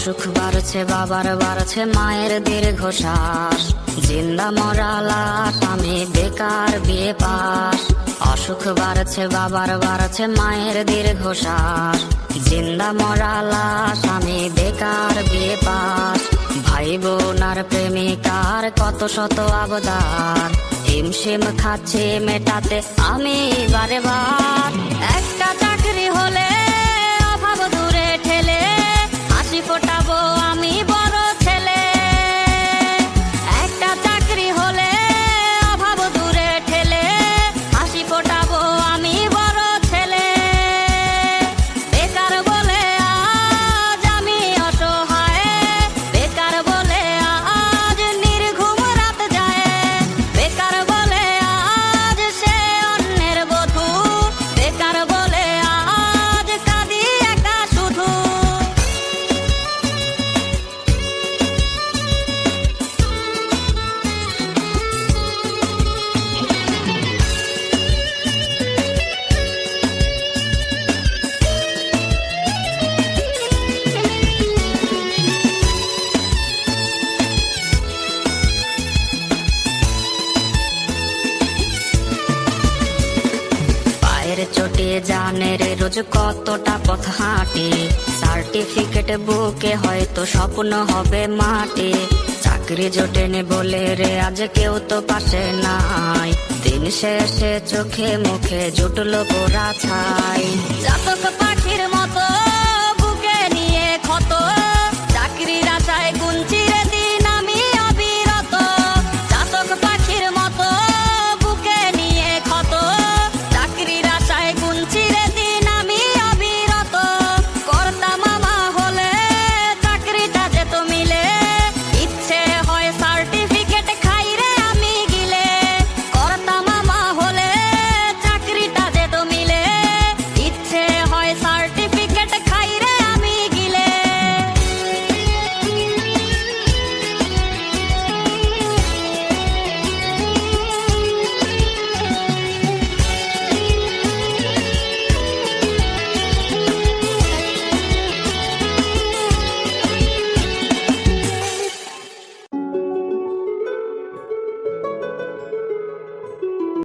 অসুখ বাড়ছে বাবার বাড়ছে মায়ের দীর্ঘশ্বাস, জিন্দা মরা লাশ আমি বেকার বিয়ে পাস। অসুখ বাড়ছে বাবার বাড়ছে মায়ের দীর্ঘশ্বাস, জিন্দা মরা লাশ আমি বেকার বিয়ে পাস। ভাই বোন আর প্রেমিকার কত শত আবদার, হিমশিম খাচ্ছি মেটাতে আমি বারে বার। একটা চাকরি হলে অভাব দূরে ঠেলে হাসি ফোটাবো আমি বড় ছেলে। একটা চাকরি হলে অভাব দূরে ঠেলে হাসি ফোটাবো আমি বড় ছেলে। বেকার বলে আজ আমি অসহায়, বেকার বলে আজ নির্ঘুম রাত যায়, বেকার বলে আজ সে অন্যের বধূ, বেকার বলে আজ কাঁদি একা শুধু। পায়ের চোটে জানের রোজ কতটা পথ হাঁটি, সার্টিফিকেট বুকে হয়তো স্বপ্ন হবে মাটি। চাকরি জোটেনি বলে রে আজ কেউ তো পাশে নাই, দিন শেষে চোখে মুখে জুটলো পোড়া ছাই। জাতক পাখির মতো বুকে নিয়ে ক্ষত, চাকরির আশায় গুনছি